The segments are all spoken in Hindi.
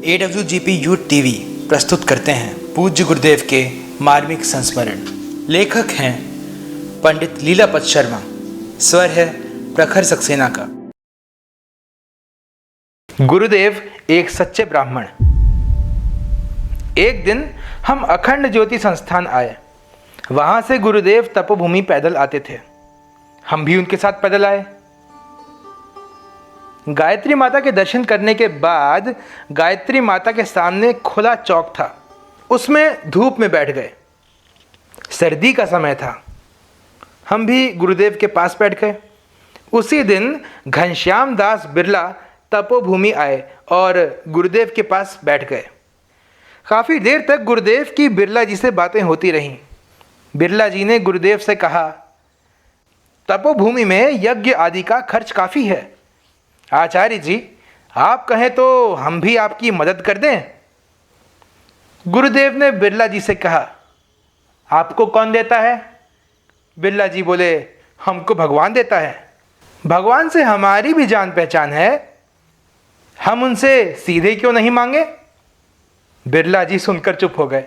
AWGP यूथ टीवी प्रस्तुत करते हैं पूज्य गुरुदेव के मार्मिक संस्मरण। लेखक हैं पंडित लीलापत शर्मा। स्वर है प्रखर सक्सेना का। गुरुदेव एक सच्चे ब्राह्मण। एक दिन हम अखंड ज्योति संस्थान आए। वहां से गुरुदेव तपोभूमि पैदल आते थे। हम भी उनके साथ पैदल आए। गायत्री माता के दर्शन करने के बाद गायत्री माता के सामने खुला चौक था, उसमें धूप में बैठ गए। सर्दी का समय था। हम भी गुरुदेव के पास बैठ गए। उसी दिन घनश्याम दास बिरला तपोभूमि आए और गुरुदेव के पास बैठ गए। काफ़ी देर तक गुरुदेव की बिरला जी से बातें होती रहीं। बिरला जी ने गुरुदेव से कहा, तपोभूमि में यज्ञ आदि का खर्च काफ़ी है। आचार्य जी, आप कहें तो हम भी आपकी मदद कर दें। गुरुदेव ने बिरला जी से कहा, आपको कौन देता है? बिरला जी बोले, हमको भगवान देता है। भगवान से हमारी भी जान पहचान है, हम उनसे सीधे क्यों नहीं मांगे? बिरला जी सुनकर चुप हो गए।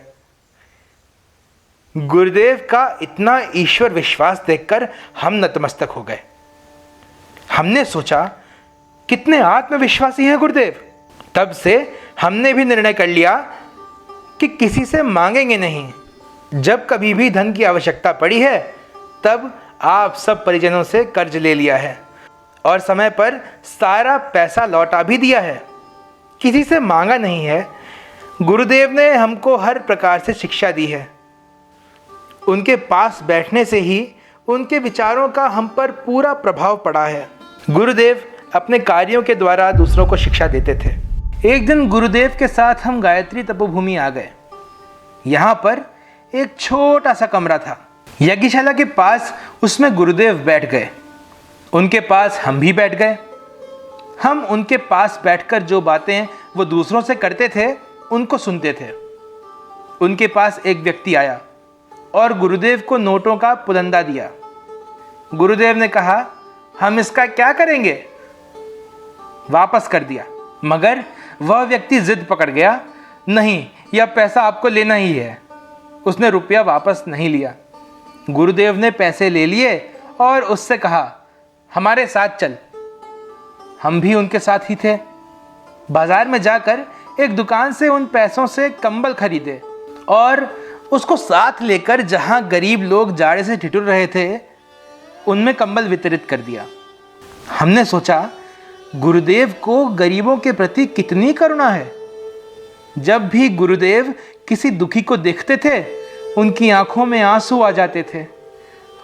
गुरुदेव का इतना ईश्वर विश्वास देखकर हम नतमस्तक हो गए। हमने सोचा, कितने आत्मविश्वासी हैं गुरुदेव। तब से हमने भी निर्णय कर लिया कि किसी से मांगेंगे नहीं। जब कभी भी धन की आवश्यकता पड़ी है, तब आप सब परिजनों से कर्ज ले लिया है और समय पर सारा पैसा लौटा भी दिया है। किसी से मांगा नहीं है। गुरुदेव ने हमको हर प्रकार से शिक्षा दी है। उनके पास बैठने से ही उनके विचारों का हम पर पूरा प्रभाव पड़ा है। गुरुदेव अपने कार्यों के द्वारा दूसरों को शिक्षा देते थे। एक दिन गुरुदेव के साथ हम गायत्री तपोभूमि आ गए। यहाँ पर एक छोटा सा कमरा था। यज्ञशाला के पास उसमें गुरुदेव बैठ गए। उनके पास हम भी बैठ गए। हम उनके पास बैठकर जो बातें वो दूसरों से करते थे, उनको सुनते थे। उनके पास एक व्यक्ति आया और गुरुदेव को नोटों का पुलंदा दिया। गुरुदेव ने कहा, हम इसका क्या करेंगे? वापस कर दिया। मगर वह व्यक्ति जिद पकड़ गया, नहीं, यह पैसा आपको लेना ही है। उसने रुपया वापस नहीं लिया। गुरुदेव ने पैसे ले लिए और उससे कहा, हमारे साथ चल। हम भी उनके साथ ही थे। बाजार में जाकर एक दुकान से उन पैसों से कंबल खरीदे और उसको साथ लेकर जहां गरीब लोग जाड़े से ठिठुर रहे थे, उनमें कंबल वितरित कर दिया। हमने सोचा, गुरुदेव को गरीबों के प्रति कितनी करुणा है। जब भी गुरुदेव किसी दुखी को देखते थे, उनकी आंखों में आंसू आ जाते थे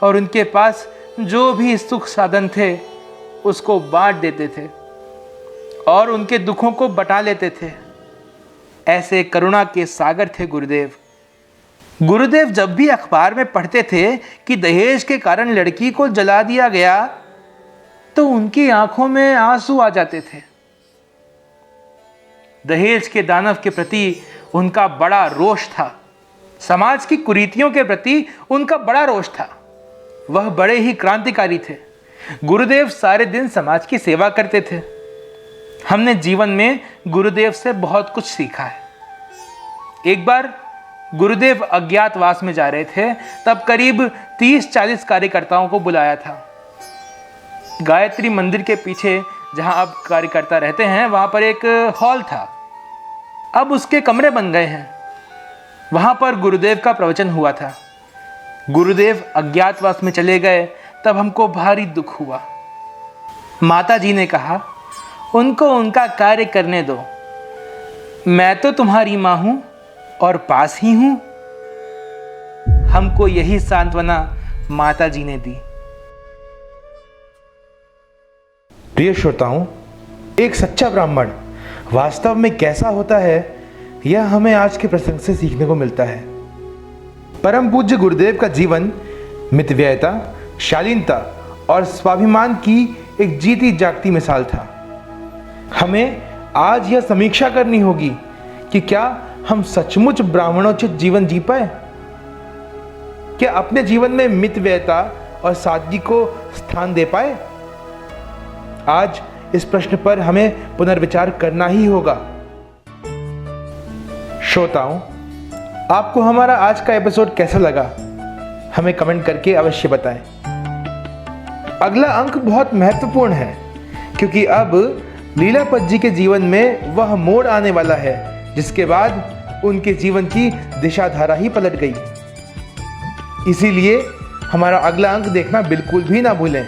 और उनके पास जो भी सुख साधन थे उसको बांट देते थे और उनके दुखों को बटा लेते थे। ऐसे करुणा के सागर थे गुरुदेव। गुरुदेव जब भी अखबार में पढ़ते थे कि दहेज के कारण लड़की को जला दिया गया, तो उनकी आंखों में आंसू आ जाते थे। दहेज के दानव के प्रति उनका बड़ा रोष था। समाज की कुरीतियों के प्रति उनका बड़ा रोष था। वह बड़े ही क्रांतिकारी थे। गुरुदेव सारे दिन समाज की सेवा करते थे। हमने जीवन में गुरुदेव से बहुत कुछ सीखा है। एक बार गुरुदेव अज्ञातवास में जा रहे थे, तब करीब 30-40 कार्यकर्ताओं को बुलाया था। गायत्री मंदिर के पीछे जहां अब कार्यकर्ता रहते हैं, वहां पर एक हॉल था। अब उसके कमरे बन गए हैं। वहां पर गुरुदेव का प्रवचन हुआ था। गुरुदेव अज्ञातवास में चले गए, तब हमको भारी दुख हुआ। माता जी ने कहा, उनको उनका कार्य करने दो। मैं तो तुम्हारी मां हूं और पास ही हूं। हमको यही सांत्वना माता जी ने दी। प्रिय श्रोताओं, एक सच्चा ब्राह्मण वास्तव में कैसा होता है, यह हमें आज के प्रसंग से सीखने को मिलता है। परम पूज्य गुरुदेव का जीवन मितव्ययता, शालीनता और स्वाभिमान की एक जीती जागती मिसाल था। हमें आज यह समीक्षा करनी होगी कि क्या हम सचमुच ब्राह्मणोचित जीवन जी पाए? क्या अपने जीवन में मितव्ययता और सादगी को स्थान दे पाए? आज इस प्रश्न पर हमें पुनर्विचार करना ही होगा। श्रोताओं, आपको हमारा आज का एपिसोड कैसा लगा हमें कमेंट करके अवश्य बताएं। अगला अंक बहुत महत्वपूर्ण है क्योंकि अब लीलापत जी के जीवन में वह मोड़ आने वाला है जिसके बाद उनके जीवन की दिशा धारा ही पलट गई। इसीलिए हमारा अगला अंक देखना बिल्कुल भी ना भूलें।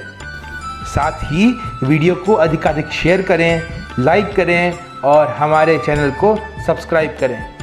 साथ ही वीडियो को अधिकाधिक शेयर करें, लाइक करें और हमारे चैनल को सब्सक्राइब करें।